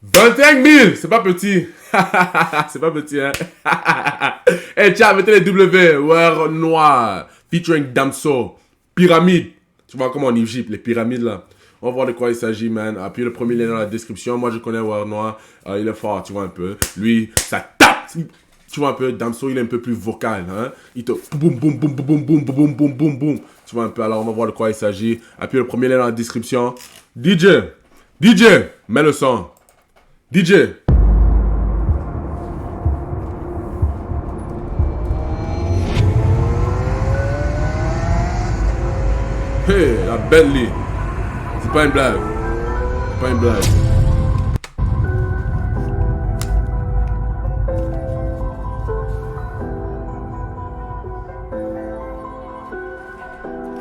25 000, c'est pas petit. C'est pas petit, hein. Hey, tiens, mettez les W. War Noir. Featuring Damso. Pyramide. Tu vois comment en Égypte, les pyramides là. On va voir de quoi il s'agit, man. Puis le premier lien dans la description. Moi, je connais War Noir. Il est fort, tu vois un peu. Lui, ça tape. Tu vois un peu. Damso, il est un peu plus vocal, hein. Il te boum, boum, boum, boum, boum, boum, boum, boum, boum, boum. Tu vois un peu. Alors, on va voir de quoi il s'agit. Puis le premier lien dans la description. DJ, mets le son. DJ. Hey, la Bentley. C'est pas une blague. C'est pas une blague.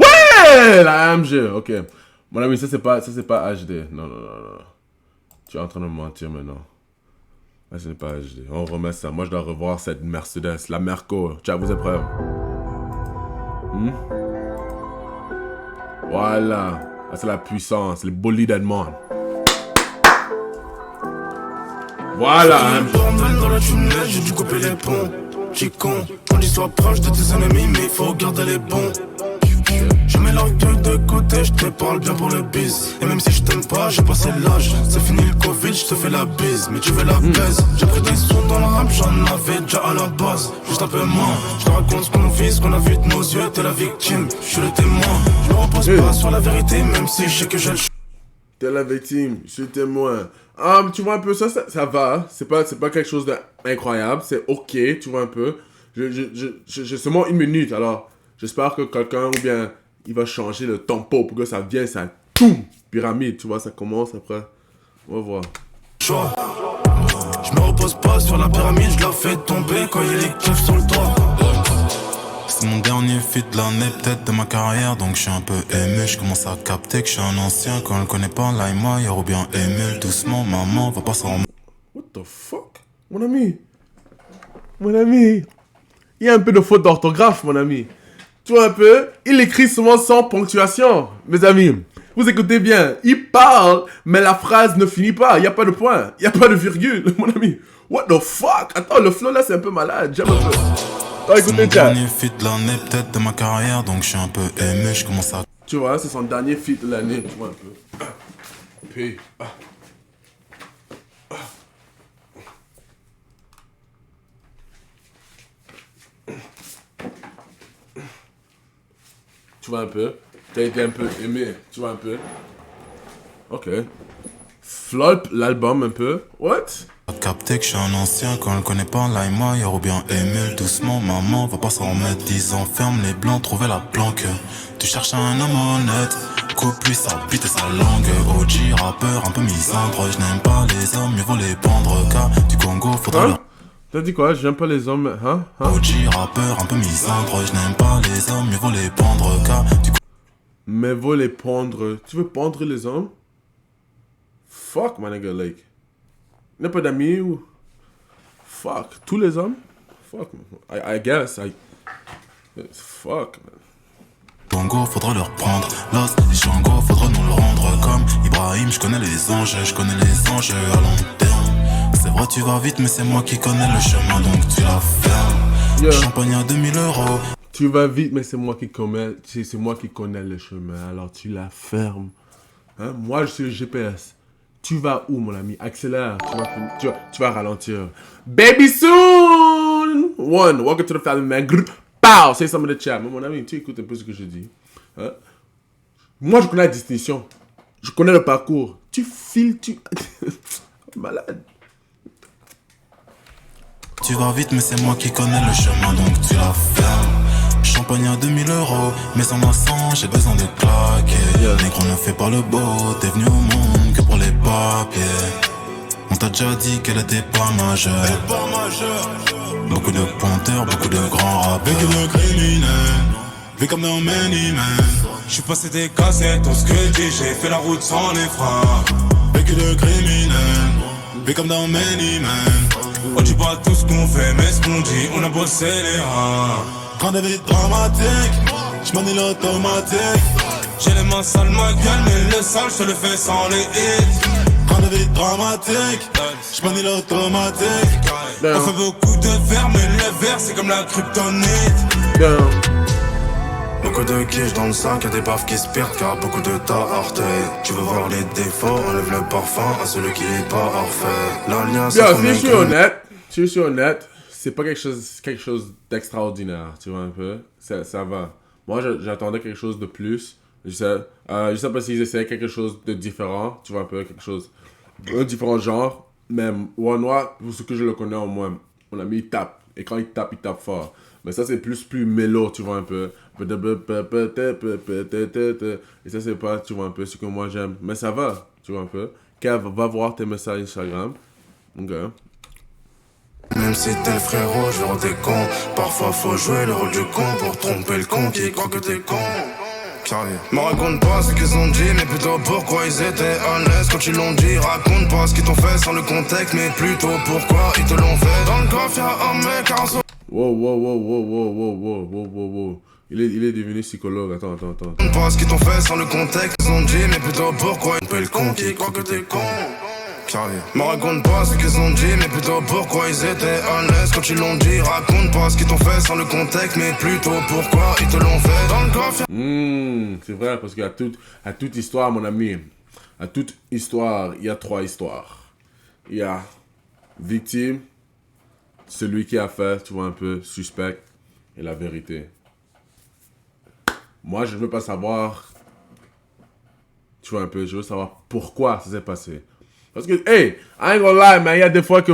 Ouais, la AMG. Ok. Mon ami, ça c'est pas HD. Non. Tu es en train de me mentir maintenant. Ah, ce n'est pas HD. On remet ça. Moi, je dois revoir cette Mercedes, la Merco. Ciao, vous êtes prêts? Voilà. Ah, c'est la puissance, les bolides allemands. Voilà. Dans la tunnel, j'ai dû couper les ponts. J'ai con. On dit sois proche de tes ennemis, mais il faut garder les bons. Je mets l'orgueil de côté, je te parle bien pour le bis. Et même si je t'aime pas, j'ai passé l'âge. C'est fini le Covid, je te fais la bise. Mais tu veux la baise. J'ai pris des sous dans le rap, j'en avais déjà à la base. Juste un peu moins. Je te raconte ce qu'on vit, ce qu'on a vu de nos yeux. T'es la victime, je suis le témoin. Je me repose pas sur la vérité, même si je sais que j'ai le choix. T'es la victime, je suis témoin. Tu vois un peu, ça va. C'est pas quelque chose d'incroyable. C'est ok, tu vois un peu. J'ai seulement 1 minute, alors j'espère que quelqu'un, ou bien, il va changer le tempo pour que ça vienne, ça toum, pyramide, tu vois, ça commence après. On va voir. Je me repose pas sur la pyramide, je la fais tomber quand il y a les keufs sur le toit. C'est mon dernier feat de l'année, peut-être de ma carrière, donc je suis un peu ému. Je commence à capter que je suis un ancien. Quand on le connaît pas, là et moi, y'a ou bien ému. Doucement, maman, va pas s'en. What the fuck? Mon ami, il y a un peu de faute d'orthographe, mon ami. Tu vois un peu? Il écrit souvent sans ponctuation, mes amis. Vous écoutez bien, il parle, mais la phrase ne finit pas. Il n'y a pas de point, il n'y a pas de virgule, mon ami. What the fuck? Attends, le flow là, c'est un peu malade. J'aime un peu. C'est mon dernier feat de l'année, peut-être de ma carrière, donc je suis un peu ému. Je commence à. Tu vois, c'est son dernier feat de l'année, tu vois un peu. Puis, Tu vois un peu. T'as été un peu aimé, tu vois un peu. Ok. Flop l'album un peu. What? Capter que je suis un ancien, quand on le connaît pas, là et moi, y'a ou bien ému. Doucement, maman, va pas s'en remettre. 10 ans, ferme les blancs, trouver la planque. Tu cherches un homme honnête, coupe lui sa bite et sa langue. OG, rappeur, un peu misandre. Je n'aime pas les hommes, mieux vaut les pendre. Car du Congo, faudra leur. T'as dit quoi? J'aime pas les hommes, hein? OG, rappeur, un peu misandre. Je n'aime pas les hommes, mieux vaut les pendre. Car du. Mais vaut les pendre. Tu veux pendre les hommes? Fuck, my nigga, like. Il n'y a pas d'amis ou. Fuck. Tous les hommes? Fuck, man. I guess. Fuck, man. Congo, faudra leur prendre. Los, les Shango, faudra nous le rendre. Comme Ibrahim, je connais les anges à long terme. C'est vrai, tu vas vite, mais c'est moi qui connais le chemin, donc tu la fermes. Yeah. Champagne à 2000 €. Tu vas vite, mais c'est moi qui connais le chemin, alors tu la fermes. Hein? Moi, je suis le GPS. Tu vas où, mon ami? Accélère. Tu vas ralentir. Baby soon! One, welcome to the family, man. Grr, pow! Say some of the chat. Mais mon ami, tu écoutes un peu ce que je dis. Hein? Moi, je connais la distinction. Je connais le parcours. Tu files, Malade. Tu vas vite, mais c'est moi qui connais le chemin, donc tu la fermes. Champagne à 2000 €, mais sans ma sang, j'ai besoin de claquer. Négro ne fait pas le beau, t'es venu au monde que pour les papiers. On t'a déjà dit qu'elle était pas majeure. Beaucoup de pointeurs, beaucoup de grands rappeurs. Vécu de criminel, vu comme dans Many Men. J'suis passé des cassettes, on se que dit, j'ai fait la route sans les freins. Vécu de criminel, vu comme dans Many Men. On dit pas tout ce qu'on fait, mais ce qu'on dit, on a bossé les reins. Quand des vies dramatiques, j'manie l'automatique. J'ai les mains sales, ma gueule, mais le sale, je le fais sans les hits. Train de vie dramatique, j'manie l'automatique. On fait beaucoup de verre, mais le verre c'est comme la kryptonite. Beaucoup de quiches dans le sac, y'a des baffes qui se perdent car beaucoup de tarté. Tu veux voir les défauts, enlève le parfum à celui qui est pas parfait. L'alliance si je suis honnête, c'est pas quelque chose d'extraordinaire, tu vois un peu. Ça va. Moi, j'attendais quelque chose de plus. Je sais pas s'ils essayaient quelque chose de différent, tu vois un peu, quelque chose un différent genre. Mais Wanois, pour ce que je le connais au moins, mon ami il tape. Et quand il tape fort. Mais ça c'est plus mélo, tu vois un peu. Et ça c'est pas, tu vois un peu, ce que moi j'aime. Mais ça va, tu vois un peu. Kev, va voir tes messages Instagram. Ok. Même si t'es le frérot, genre t'es con. Parfois faut jouer le rôle du con pour tromper le con qui croit que t'es con. Me raconte pas ce qu'ils ont dit, mais plutôt pourquoi ils étaient à l'aise quand ils l'ont dit. Raconte pas ce qu'ils t'ont fait sans le contexte, mais plutôt pourquoi ils te l'ont fait. Dans le coffre y'a un mec à un Wow. Il est devenu psychologue. Attends. Raconte pas ce qu'ils t'ont fait sans le contexte, ils ont dit, mais plutôt pourquoi ils tromper le con qui croit que t'es con. Me raconte pas ce qu'ils ont dit, mais plutôt pourquoi ils étaient à l'aise quand ils l'ont dit. Raconte pas ce qu'ils t'ont fait sans le contexte, mais plutôt pourquoi ils te l'ont fait. Dans le coffre. C'est vrai, parce qu'à toute histoire, mon ami, à toute histoire, il y a 3 histoires. Il y a victime, celui qui a fait, tu vois un peu, suspect, et la vérité. Moi, je veux pas savoir, tu vois un peu, je veux savoir pourquoi ça s'est passé. Parce que, hey, I ain't gonna lie, mais il y a des fois que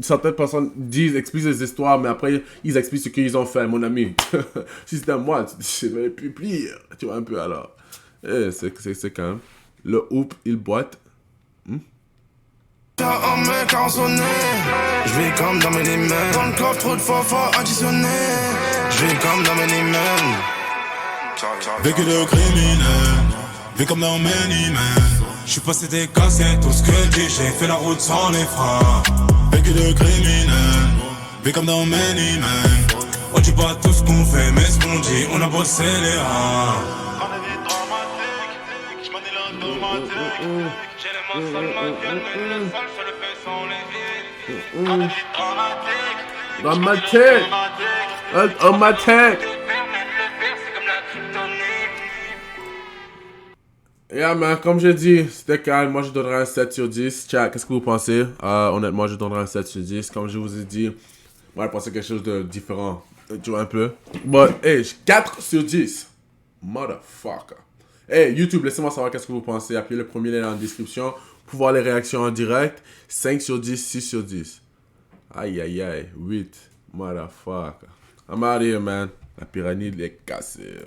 certaines personnes expliquent des histoires, mais après, ils expliquent ce qu'ils ont fait, mon ami. Si c'était moi, c'est plus pire, tu vois un peu, alors. C'est quand même. Le hoop, il boite. Y'a un mec à sonner, j'vis comme dans mes emails. Dans le coffre, trop de fois additionné, j'vis comme dans mes emails. Vécu de criminel, vu comme dans Many Men. J'suis passé des cassettes, tout ce que j'ai fait la route sans les freins. Vécu de criminel, vu comme dans Many Men. On dit pas tout ce qu'on fait, mais ce qu'on dit, on a bossé les reins. Quand la vie dramatique, j'manie l'automatique. J'ai les mains sales, ma gueule, mais le sale, je le fais sans les vides. Quand la vie dramatique, Dramatique. Yeah, man, comme j'ai dit, c'était calme. Moi, je donnerais un 7 sur 10. Chat, qu'est-ce que vous pensez? Honnêtement, je donnerais un 7 sur 10. Comme je vous ai dit, moi, je pensais quelque chose de différent. Tu vois un peu? But, hey, 4 sur 10. Motherfucker. Hey, YouTube, laissez-moi savoir qu'est-ce que vous pensez. Appuyez le premier lien dans la description pour voir les réactions en direct. 5 sur 10, 6 sur 10. Aïe, 8. Motherfucker. I'm out here, man. La pyramide est cassée.